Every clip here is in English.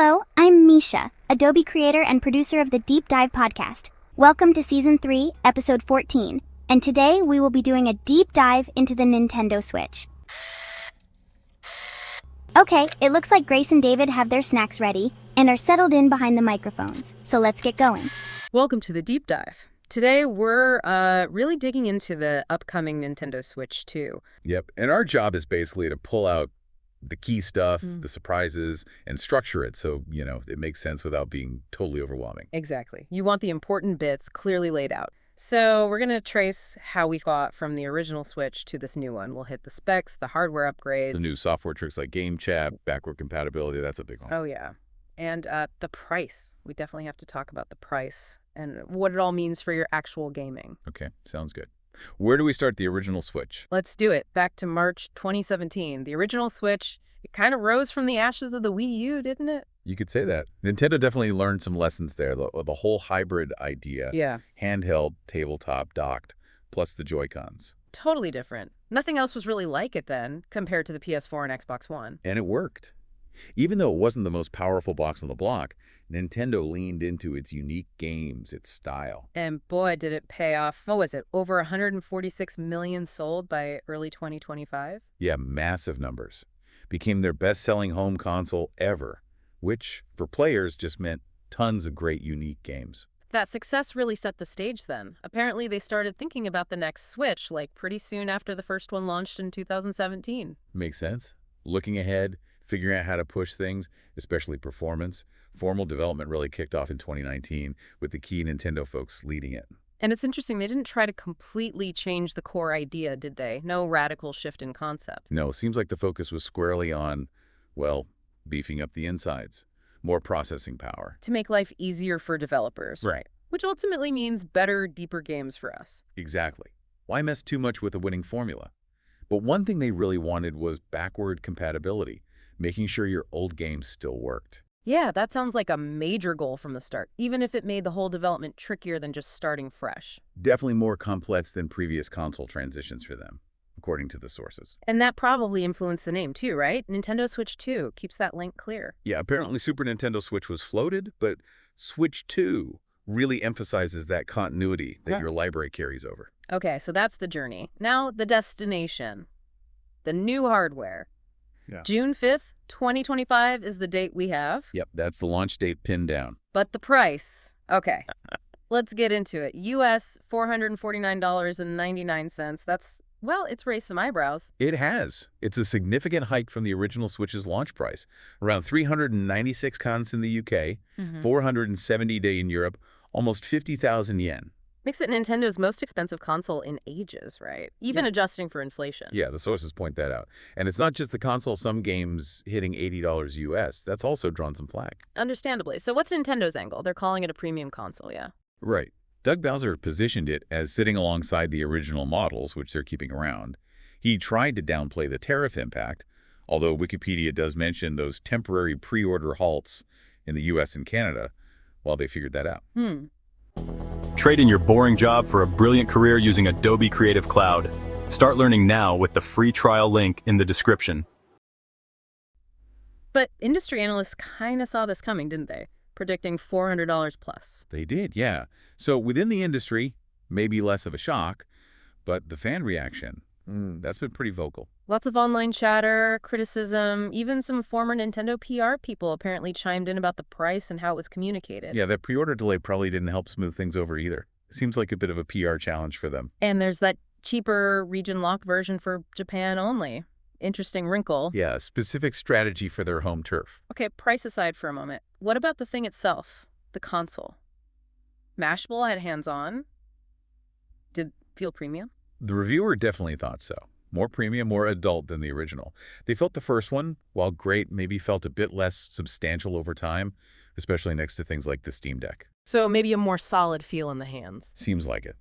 Hello, I'm Misha, Adobe creator and producer of the Deep Dive podcast. Welcome to Season 3, Episode 14, and today we will be doing a deep dive into the Nintendo Switch. Okay, it looks like Grace and David have their snacks ready and are settled in behind the microphones, so let's get going. Welcome to the Deep Dive. Today we're really digging into the upcoming Nintendo Switch 2. Yep, and our job is basically to pull out the key stuff, the surprises, and structure it so, it makes sense without being totally overwhelming. Exactly. You want the important bits clearly laid out. So we're going to trace how we got from the original Switch to this new one. We'll hit the specs, the hardware upgrades. The new software tricks like game chat, backward compatibility, that's a big one. Oh, yeah. And the price. We definitely have to talk about the price and what it all means for your actual gaming. Okay, sounds good. Where do we start the original Switch? Let's do it. Back to March 2017. The original Switch, it kind of rose from the ashes of the Wii U, didn't it? You could say that. Nintendo definitely learned some lessons there. The whole hybrid idea. Yeah. Handheld, tabletop, docked, plus the Joy-Cons. Totally different. Nothing else was really like it then, compared to the PS4 and Xbox One. And it worked. Even though it wasn't the most powerful box on the block, Nintendo leaned into its unique games, its style. And boy, did it pay off. What was it? Over 146 million sold by early 2025? Yeah, massive numbers. Became their best-selling home console ever, which, for players, just meant tons of great, unique games. That success really set the stage then. Apparently, they started thinking about the next Switch, like pretty soon after the first one launched in 2017. Makes sense. Looking ahead, figuring out how to push things, especially performance. Formal development really kicked off in 2019 with the key Nintendo folks leading it. And it's interesting, they didn't try to completely change the core idea, did they? No radical shift in concept. No, seems like the focus was squarely on, well, beefing up the insides, more processing power. To make life easier for developers. Right. Which ultimately means better, deeper games for us. Exactly. Why mess too much with a winning formula? But one thing they really wanted was backward compatibility, making sure your old games still worked. Yeah, that sounds like a major goal from the start, even if it made the whole development trickier than just starting fresh. Definitely more complex than previous console transitions for them, according to the sources. And that probably influenced the name too, right? Nintendo Switch 2 keeps that link clear. Yeah, apparently Super Nintendo Switch was floated, but Switch 2 really emphasizes that continuity that your library carries over. Okay, so that's the journey. Now the destination, the new hardware. Yeah. June 5th, 2025 is the date we have. Yep, that's the launch date pinned down. But the price. Okay, let's get into it. US $449.99. That's, well, it's raised some eyebrows. It has. It's a significant hike from the original Switch's launch price. Around 396 cons in the UK, 470 in Europe, almost 50,000 yen. Makes it Nintendo's most expensive console in ages, right? Even adjusting for inflation. Yeah, the sources point that out. And it's not just the console, some games hitting $80 US. That's also drawn some flack. Understandably. So what's Nintendo's angle? They're calling it a premium console, yeah? Right. Doug Bowser positioned it as sitting alongside the original models, which they're keeping around. He tried to downplay the tariff impact, although Wikipedia does mention those temporary pre-order halts in the US and Canada while they figured that out. Trade in your boring job for a brilliant career using Adobe Creative Cloud. Start learning now with the free trial link in the description. But industry analysts kind of saw this coming, didn't they? Predicting $400 plus. They did, yeah. So within the industry, maybe less of a shock, but the fan reaction, that's been pretty vocal. Lots of online chatter, criticism, even some former Nintendo PR people apparently chimed in about the price and how it was communicated. Yeah, that pre-order delay probably didn't help smooth things over either. Seems like a bit of a PR challenge for them. And there's that cheaper region lock version for Japan only. Interesting wrinkle. Yeah, a specific strategy for their home turf. Okay, price aside for a moment. What about the thing itself? The console? Mashable, had hands-on. Did feel premium? The reviewer definitely thought so. More premium, more adult than the original. They felt the first one, while great, maybe felt a bit less substantial over time, especially next to things like the Steam Deck. So maybe a more solid feel in the hands. Seems like it.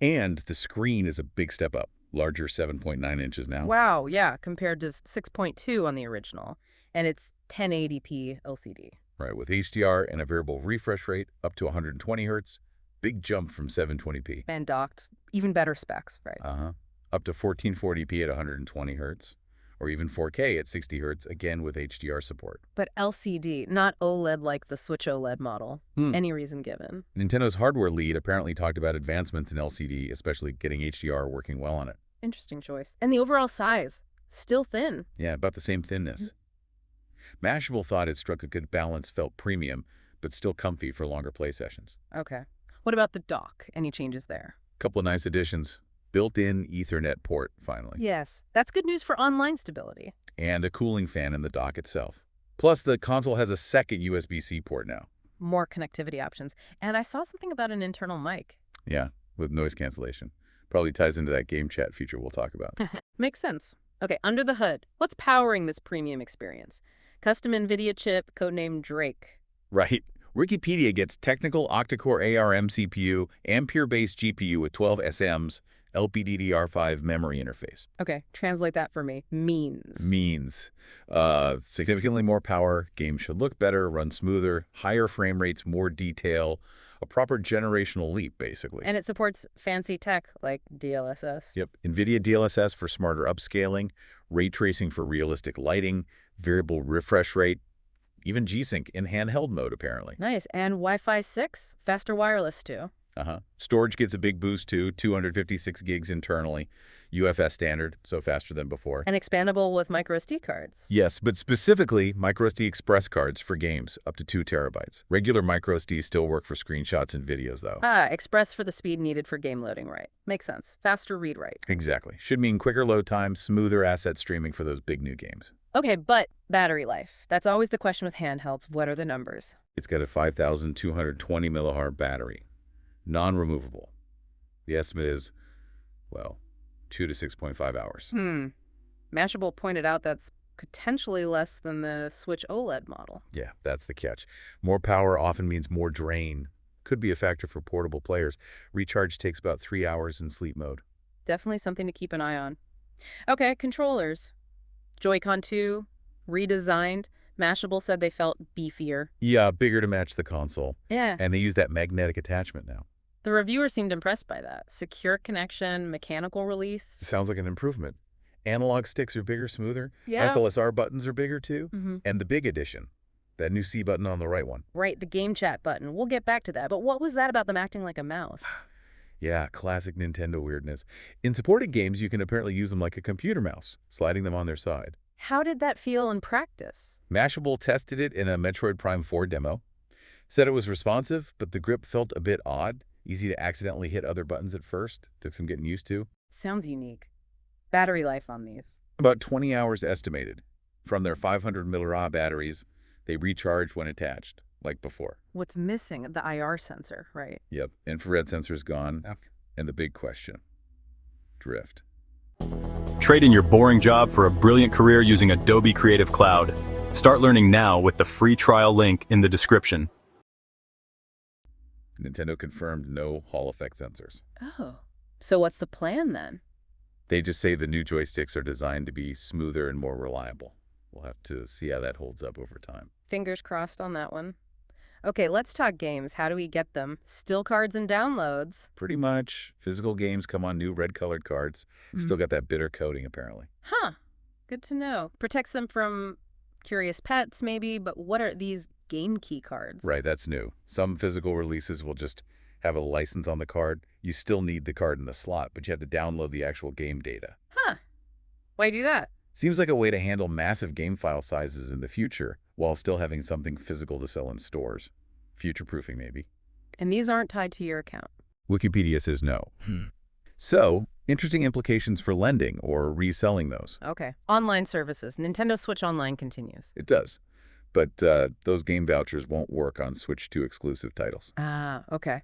And the screen is a big step up. Larger 7.9 inches now. Wow, yeah, compared to 6.2 on the original. And it's 1080p LCD. Right, with HDR and a variable refresh rate up to 120 hertz. Big jump from 720p. And docked. Even better specs, right? Up to 1440p at 120 hertz. or even 4K at 60 Hz, again with HDR support. But LCD, not OLED like the Switch OLED model. Any reason given? Nintendo's hardware lead apparently talked about advancements in LCD, especially getting HDR working well on it. Interesting choice. And the overall size, still thin. Yeah, about the same thinness. Mashable thought it struck a good balance, felt premium, but still comfy for longer play sessions. Okay. What about the dock? Any changes there? Couple of nice additions. Built-in Ethernet port, finally. Yes. That's good news for online stability. And a cooling fan in the dock itself. Plus, the console has a second USB-C port now. More connectivity options. And I saw something about an internal mic. Yeah, with noise cancellation. Probably ties into that game chat feature we'll talk about. Makes sense. Okay, under the hood, what's powering this premium experience? Custom NVIDIA chip, codenamed Drake. Right. Wikipedia gets technical octa-core ARM CPU, Ampere-based GPU with 12 SMs, LPDDR5 memory interface. Okay, translate that for me. Means. Significantly more power, games should look better, run smoother, higher frame rates, more detail, a proper generational leap, basically. And it supports fancy tech like DLSS. Yep. NVIDIA DLSS for smarter upscaling, ray tracing for realistic lighting, variable refresh rate, even G-Sync in handheld mode, apparently. Nice. And Wi-Fi 6, faster wireless too. Storage gets a big boost too, 256 gigs internally, UFS standard, so faster than before. And expandable with microSD cards. Yes, but specifically microSD Express cards for games, up to 2 terabytes. Regular microSD still work for screenshots and videos, though. Express for the speed needed for game loading, right? Makes sense. Faster read-write. Exactly. Should mean quicker load time, smoother asset streaming for those big new games. Okay, but battery life. That's always the question with handhelds. What are the numbers? It's got a 5,220 milliamp battery. Non-removable. The estimate is, well, 2 to 6.5 hours. Mashable pointed out that's potentially less than the Switch OLED model. Yeah, that's the catch. More power often means more drain. Could be a factor for portable players. Recharge takes about 3 hours in sleep mode. Definitely something to keep an eye on. Okay, controllers. Joy-Con 2, redesigned. Mashable said they felt beefier. Yeah, bigger to match the console. Yeah. And they use that magnetic attachment now. The reviewer seemed impressed by that. Secure connection, mechanical release. Sounds like an improvement. Analog sticks are bigger, smoother. Yeah. SLSR buttons are bigger too. And the big addition, that new C button on the right one. Right, the game chat button. We'll get back to that. But what was that about them acting like a mouse? Yeah, classic Nintendo weirdness. In supported games, you can apparently use them like a computer mouse, sliding them on their side. How did that feel in practice? Mashable tested it in a Metroid Prime 4 demo. Said it was responsive, but the grip felt a bit odd. Easy to accidentally hit other buttons at first. Took some getting used to. Sounds unique. Battery life on these? About 20 hours estimated. From their 500 mAh batteries, they recharge when attached, like before. What's missing? The IR sensor, right? Yep, infrared sensor's gone. And the big question, drift. Trade in your boring job for a brilliant career using Adobe Creative Cloud. Start learning now with the free trial link in the description. Nintendo confirmed no Hall effect sensors. Oh. So what's the plan then? They just say the new joysticks are designed to be smoother and more reliable. We'll have to see how that holds up over time. Fingers crossed on that one. Okay, let's talk games. How do we get them? Still cards and downloads. Pretty much. Physical games come on new red-colored cards. Still got that bitter coating, apparently. Huh. Good to know. Protects them from curious pets, maybe, but what are these game key cards? Right, that's new. Some physical releases will just have a license on the card. You still need the card in the slot, but you have to download the actual game data. Huh. Why do that? Seems like a way to handle massive game file sizes in the future while still having something physical to sell in stores. Future-proofing, maybe. And these aren't tied to your account. Wikipedia says no. So, interesting implications for lending or reselling those. Okay. Online services. Nintendo Switch Online continues. It does. But those game vouchers won't work on Switch 2 exclusive titles. Ah, okay.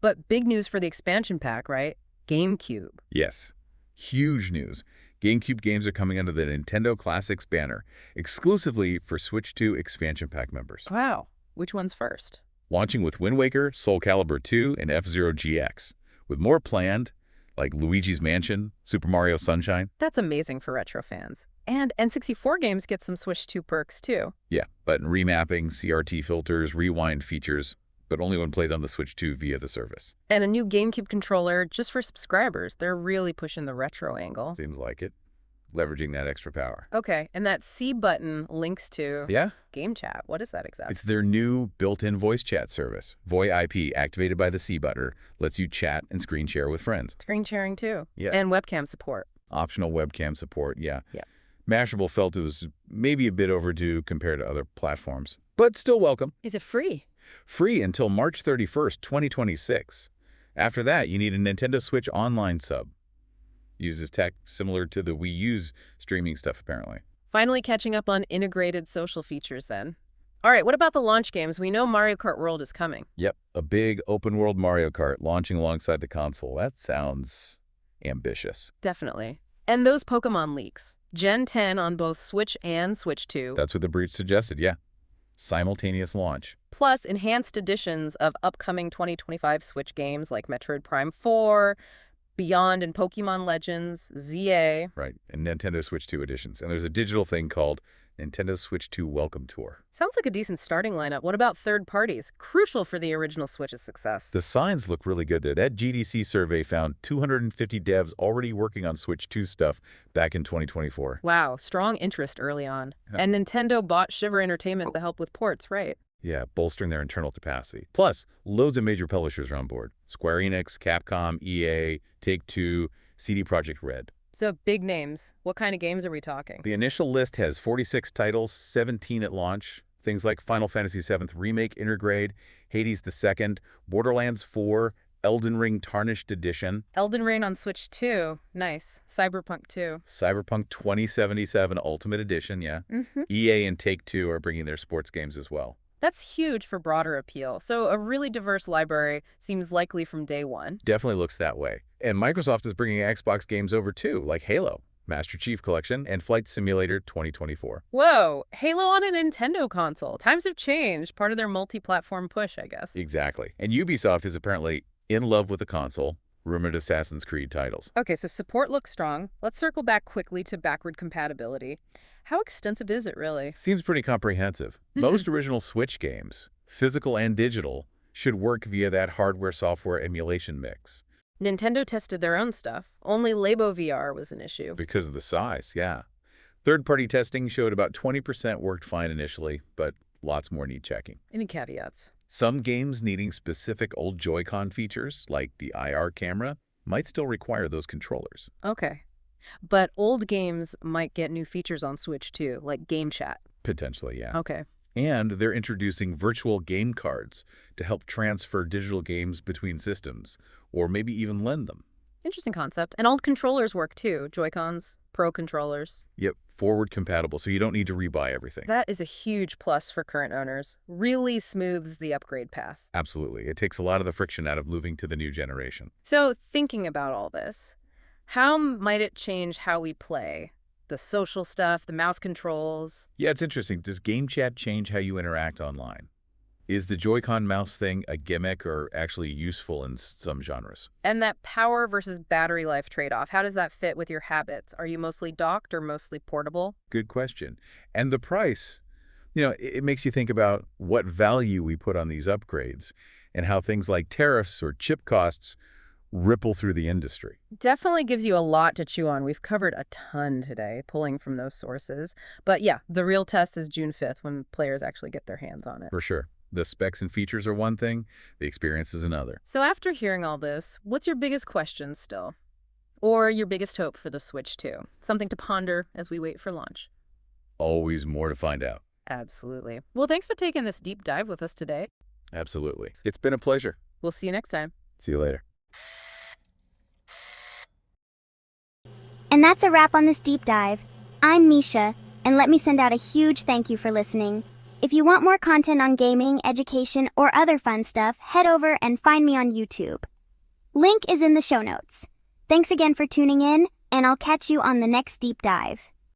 But big news for the expansion pack, right? GameCube. Yes. Huge news. GameCube games are coming under the Nintendo Classics banner, exclusively for Switch 2 expansion pack members. Wow. Which one's first? Launching with Wind Waker, Soul Calibur 2, and F-Zero GX. With more planned, like Luigi's Mansion, Super Mario Sunshine. That's amazing for retro fans. And N64 games get some Switch 2 perks, too. Yeah, button remapping, CRT filters, rewind features, but only when played on the Switch 2 via the service. And a new GameCube controller just for subscribers. They're really pushing the retro angle. Seems like it. leveraging that extra power. Okay, and that C button links to Yeah? Game Chat. What is that exactly? It's their new built-in voice chat service. VoIP, activated by the C button, lets you chat and screen share with friends. Screen sharing too. Yeah. And webcam support. Optional webcam support, yeah. Yeah. Mashable felt it was maybe a bit overdue compared to other platforms, but still welcome. Is it free? Free until March 31st, 2026. After that, you need a Nintendo Switch Online sub. Uses tech similar to the Wii U's streaming stuff, apparently. Finally catching up on integrated social features then. All right, what about the launch games? We know Mario Kart World is coming. Yep, a big open-world Mario Kart launching alongside the console. That sounds ambitious. Definitely. And those Pokemon leaks. Gen 10 on both Switch and Switch 2. That's what the breach suggested, yeah. Simultaneous launch. Plus enhanced editions of upcoming 2025 Switch games like Metroid Prime 4, Beyond and Pokemon Legends, ZA. Right, and Nintendo Switch 2 editions. And there's a digital thing called Nintendo Switch 2 Welcome Tour. Sounds like a decent starting lineup. What about third parties? Crucial for the original Switch's success. The signs look really good there. That GDC survey found 250 devs already working on Switch 2 stuff back in 2024. Wow, strong interest early on. Yeah. And Nintendo bought Shiver Entertainment to help with ports, right? Yeah, bolstering their internal capacity. Plus, loads of major publishers are on board. Square Enix, Capcom, EA, Take-Two, CD Projekt Red. So big names. What kind of games are we talking? The initial list has 46 titles, 17 at launch. Things like Final Fantasy VII Remake Intergrade, Hades II, Borderlands 4, Elden Ring Tarnished Edition. Elden Ring on Switch 2. Nice. Cyberpunk 2. Cyberpunk 2077 Ultimate Edition, yeah. EA and Take-Two are bringing their sports games as well. That's huge for broader appeal. So a really diverse library seems likely from day one. Definitely looks that way. And Microsoft is bringing Xbox games over too, like Halo, Master Chief Collection, and Flight Simulator 2024. Whoa, Halo on a Nintendo console. Times have changed. Part of their multi-platform push, I guess. Exactly. And Ubisoft is apparently in love with the console, rumored Assassin's Creed titles. Okay, so support looks strong. Let's circle back quickly to backward compatibility. How extensive is it, really? Seems pretty comprehensive. Most original Switch games, physical and digital, should work via that hardware-software emulation mix. Nintendo tested their own stuff. Only Labo VR was an issue. Because of the size, yeah. Third-party testing showed about 20% worked fine initially, but lots more need checking. Any caveats? Some games needing specific old Joy-Con features, like the IR camera, might still require those controllers. Okay. But old games might get new features on Switch too, like Game Chat. Potentially, yeah. Okay. And they're introducing virtual game cards to help transfer digital games between systems, or maybe even lend them. Interesting concept. And old controllers work too. Joy-Cons, Pro controllers. Yep, forward compatible, so you don't need to rebuy everything. That is a huge plus for current owners. Really smooths the upgrade path. Absolutely. It takes a lot of the friction out of moving to the new generation. So thinking about all this, how might it change how we play? The social stuff, the mouse controls. Yeah, it's interesting. Does Game Chat change how you interact online? Is the Joy-Con mouse thing a gimmick or actually useful in some genres? And that power versus battery life trade-off, how does that fit with your habits? Are you mostly docked or mostly portable? Good question. And the price, it makes you think about what value we put on these upgrades and how things like tariffs or chip costs ripple through the industry. Definitely gives you a lot to chew on. We've covered a ton today, pulling from those sources. But yeah, the real test is June 5th when players actually get their hands on it. For sure. The specs and features are one thing, the experience is another. So after hearing all this, what's your biggest question still? Or your biggest hope for the Switch 2? Something to ponder as we wait for launch. Always more to find out. Absolutely. Well, thanks for taking this deep dive with us today. Absolutely. It's been a pleasure. We'll see you next time. See you later. And that's a wrap on this deep dive. I'm Misha, and let me send out a huge thank you for listening. If you want more content on gaming, education, or other fun stuff, head over and find me on YouTube. Link is in the show notes. Thanks again for tuning in, and I'll catch you on the next deep dive.